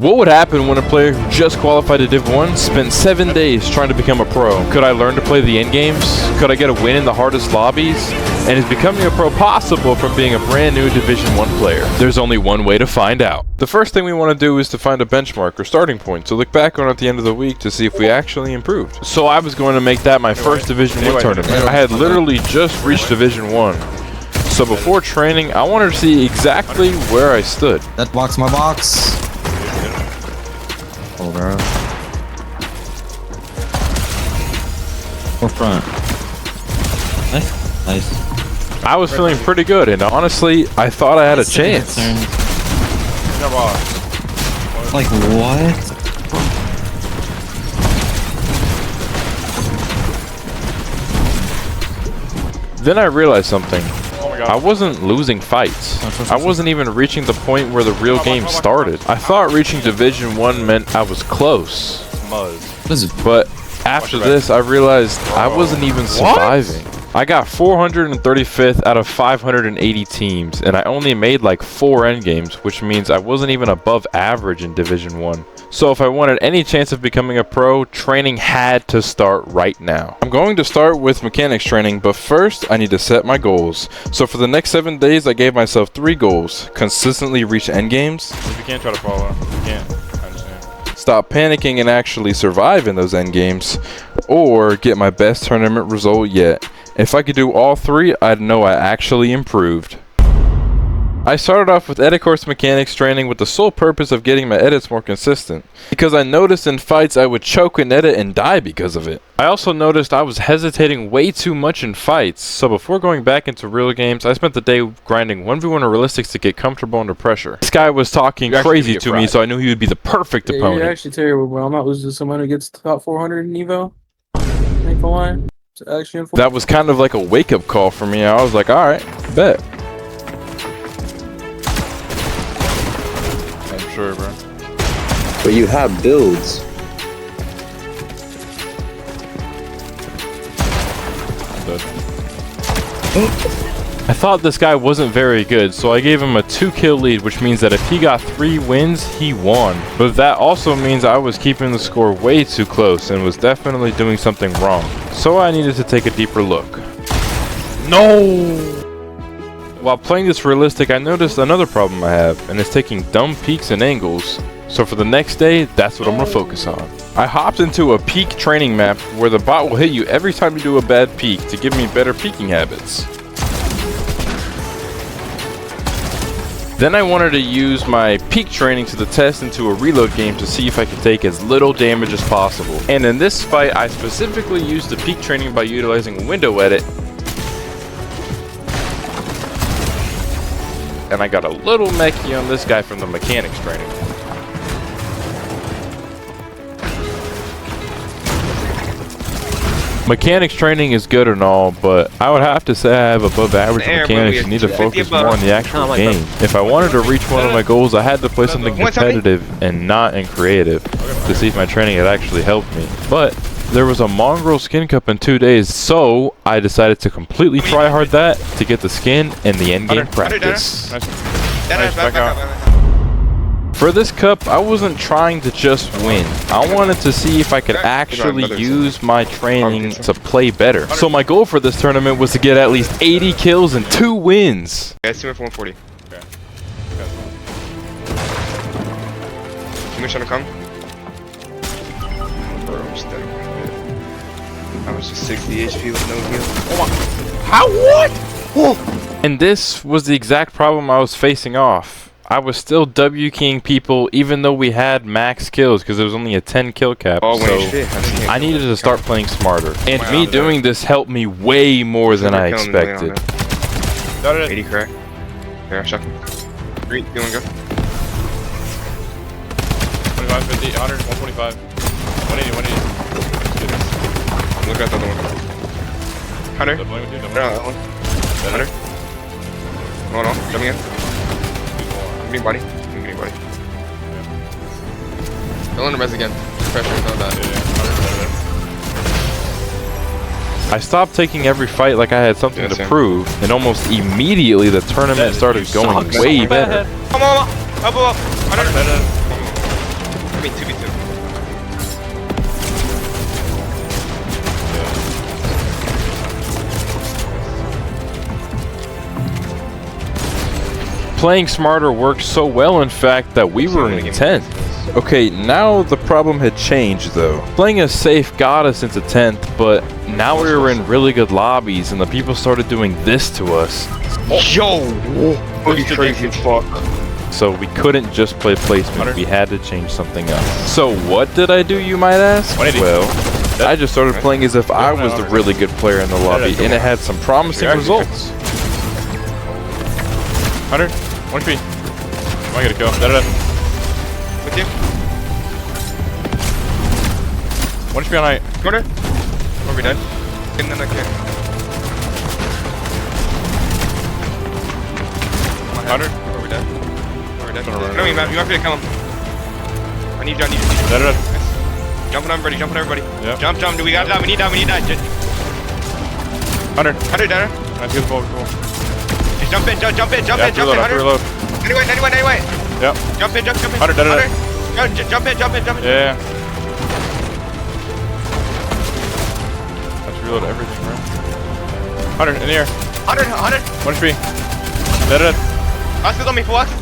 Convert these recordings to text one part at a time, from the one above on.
What would happen when a player who just qualified to Div 1 spent 7 days trying to become a pro? Could I learn to play the end games? Could I get a win in the hardest lobbies? And is becoming a pro possible from being a brand new Division 1 player? There's only one way to find out. The first thing we want to do is to find a benchmark or starting point to look back on at the end of the week to see if we actually improved. So I was going to make that my first Division 1 tournament. I had literally just reached Division 1. So before training, I wanted to see exactly where I stood. That box, my box. Hold on. Or front. Nice. I was feeling pretty good, and honestly, I thought I had a chance. Like what? Then I realized something. I wasn't losing fights. I wasn't even reaching the point where the real game started. I thought reaching Division 1 meant I was close. But after this, I realized I wasn't even surviving. I got 435th out of 580 teams, and I only made like 4 endgames, which means I wasn't even above average in Division 1. So if I wanted any chance of becoming a pro, training had to start right now. I'm going to start with mechanics training, but first I need to set my goals. So for the next 7 days, I gave myself 3 goals. Consistently reach endgames. If you can't try to follow, you can't. I understand. Stop panicking and actually survive in those endgames. Or get my best tournament result yet. If I could do all 3, I'd know I actually improved. I started off with edit course mechanics training with the sole purpose of getting my edits more consistent, because I noticed in fights I would choke an edit and die because of it. I also noticed I was hesitating way too much in fights, so before going back into real games, I spent the day grinding 1v1 or realistics to get comfortable under pressure. This guy was talking crazy to me, so I knew he would be the perfect opponent. You're actually terrible, bro. I'm not losing to someone who gets top 400 in Evo. Ain't gonna lie. That was kind of like a wake-up call for me. I was like, alright, bet. I'm sure, bro. But you have builds. I'm dead. I thought this guy wasn't very good, so I gave him a 2-kill lead, which means that if he got 3 wins, he won. But that also means I was keeping the score way too close and was definitely doing something wrong. So I needed to take a deeper look. No! While playing this realistic, I noticed another problem I have, and it's taking dumb peeks and angles. So for the next day, that's what I'm gonna focus on. I hopped into a peek training map where the bot will hit you every time you do a bad peek to give me better peeking habits. Then I wanted to use my peak training to the test into a reload game to see if I could take as little damage as possible. And in this fight, I specifically used the peak training by utilizing window edit. And I got a little mechie on this guy from the mechanics training. Mechanics training is good and all, but I would have to say I have above average mechanics and need to focus more on the actual game. If I wanted to reach one of my goals, I had to play something competitive and not in creative to see if my training had actually helped me. But there was a mongrel skin cup in 2 days, so I decided to completely try hard that to get the skin and the endgame practice. For this cup, I wasn't trying to just win. I wanted to see if I could actually use my training to play better. So my goal for this tournament was to get at least 80 kills and 2 wins. Guys, team for 140. Okay. Teammates trying to come. Bro, I'm just dead. I was just 60 HP with no heal. Oh my. How? What? Whoa. And this was the exact problem I was facing off. I was still W-keying people even though we had max kills because there was only a 10 kill cap, so I needed to start playing smarter. And me doing this helped me way more than I expected. 80 crack. Yeah, shot him. 3, you wanna go? 25, 50, 100, 125. 180, 180. Look at the other one. 100. That one. 100. Hold on, coming in. Getting body. I'm getting body. Don't let him res again. Pressure, don't die. I stopped taking every fight like I had something to prove, and almost immediately the tournament started going way better. Come on, up. I mean 2v2. Playing smarter worked so well, in fact, that we were in 10th. Okay, now the problem had changed though. Playing us safe got us into 10th, but now we were in really good lobbies and the people started doing this to us. Yo! Boogie crazy as fuck. So we couldn't just play placement, we had to change something up. So what did I do, you might ask? Well, I just started playing as if I was the really good player in the lobby, and it had some promising results. 100, 1 HP. I gotta go. With you. 1 HP on height. Corner. Or we dead. And then I can. 100. Or we dead. Or we dead. No, you might be to kill him. I need you. Dead. Jumping on everybody. Yep. Jump. Do we got that? We need that. 100. 100 down. That's good. Cool. Just jump in. Jump in. Reload. Anyway. Yep. Jump in. 100, dead. Jump in. Yeah. Let's reload everything, bro. 100 in the air. 100. 1 HP. Dead. Oscar's on me, full Oscar.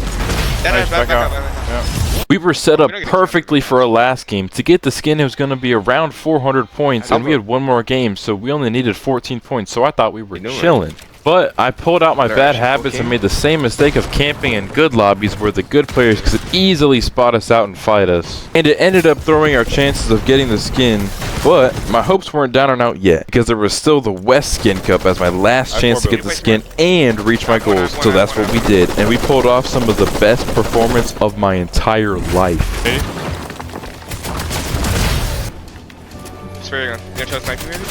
Nice, back out. Yeah. We were set up perfectly for our last game. To get the skin, it was going to be around 400 points, and we had one more game, so we only needed 14 points, so I thought we were chilling. But I pulled out my bad habits and made the same mistake of camping in good lobbies where the good players could easily spot us out and fight us. And it ended up throwing our chances of getting the skin, but my hopes weren't down and out yet, because there was still the West Skin Cup as my last chance to get the skin and reach my goals, so that's what we did, and we pulled off some of the best performance of my entire life. Sphere gun. You gonna try to snipe me maybe?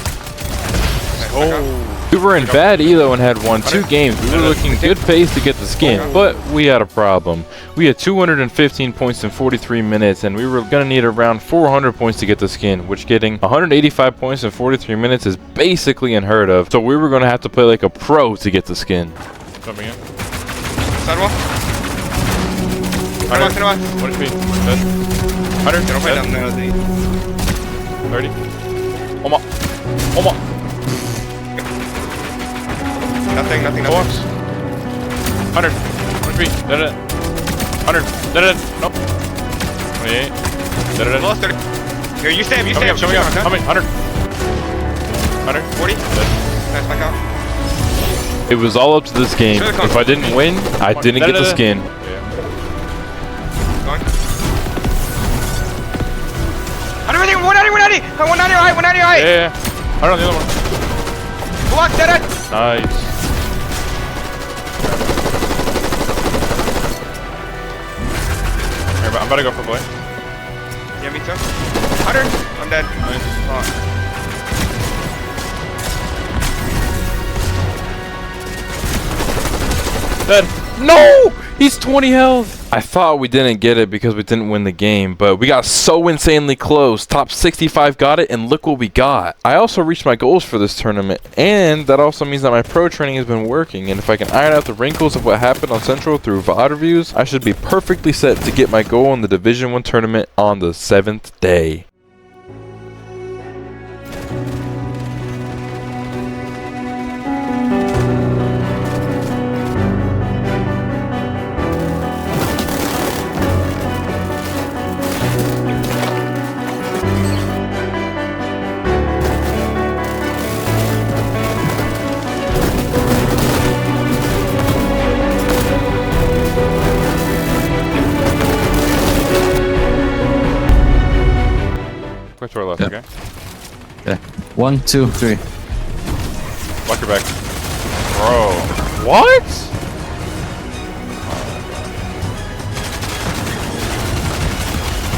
We were in bad elo and had won 2 games. We were looking good pace to get the skin, but we had a problem. We had 215 points in 43 minutes, and we were going to need around 400 points to get the skin, which getting 185 points in 43 minutes is basically unheard of. So we were going to have to play like a pro to get the skin. Jumping in. Sidewall. 100. 1 HP. Dead. 100. Don't play down there. 30. Oma. Nothing. 100. 1 HP. Dead. 100. Dead. Nope. 28. Dead. Lost 30. Here, you save. Show me up. Coming. 100. 100. 40. Dead. Nice, back out. It was all up to this game. If I didn't win, I didn't get the skin. Going. 190 height. Yeah. 100 on the other one. Block, dead. Nice. Here, I'm about to go for boy. Yeah, me too. 100. I'm dead. Nice. Dead. No! He's 20 health! I thought we didn't get it because we didn't win the game, but we got so insanely close. Top 65 got it, and look what we got. I also reached my goals for this tournament, and that also means that my pro training has been working, and if I can iron out the wrinkles of what happened on Central through VOD reviews, I should be perfectly set to get my goal in the Division 1 tournament on the 7th day. Quick to our left, okay? Yeah. 1, 2, 3. Watch your back. Bro. What?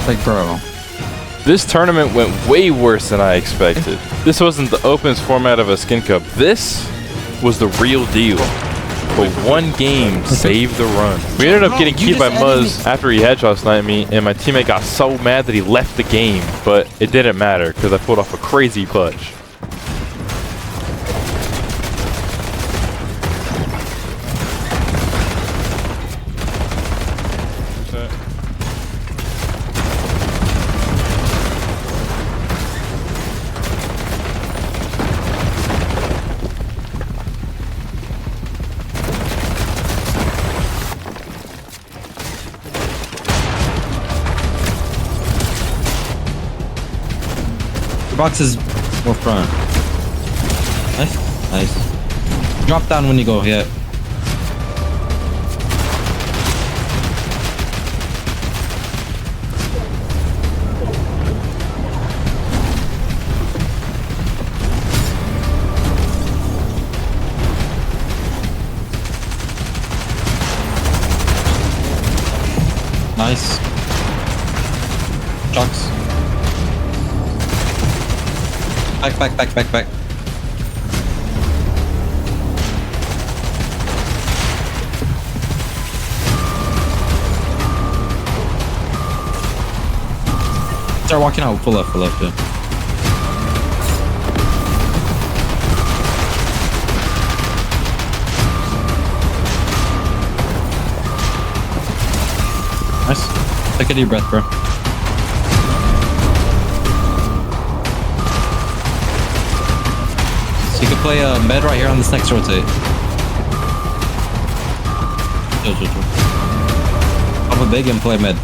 Like, bro. This tournament went way worse than I expected. This wasn't the opens format of a skin cup. This was the real deal. But one game saved the run. We ended up getting keyed by Muzz after he headshot sniped me, and my teammate got so mad that he left the game. But it didn't matter because I pulled off a crazy clutch. box is more front. Nice. Nice. Drop down when you go, yeah. Nice. Chucks. Back. Start walking out, full left, yeah. Nice. Take a deep breath, bro. So you can play med right here on this next rotate. Chill. Pop a big and play med.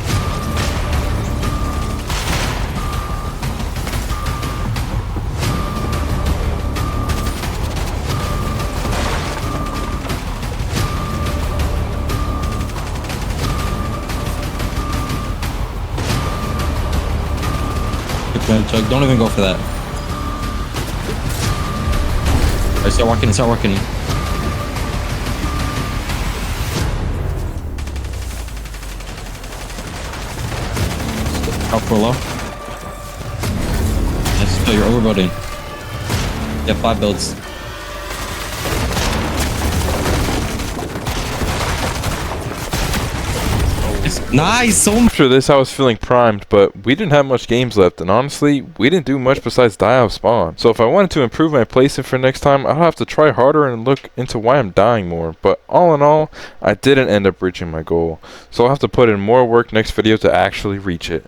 Chug, don't even go for that. Alright, start walking. Out for low. Nice, so you're overbuilding. You have 5 builds. Nice, so much. After this, I was feeling primed, but we didn't have much games left, and honestly, we didn't do much besides die off spawn. So if I wanted to improve my placing for next time, I'll have to try harder and look into why I'm dying more. But all in all, I didn't end up reaching my goal. So I'll have to put in more work next video to actually reach it.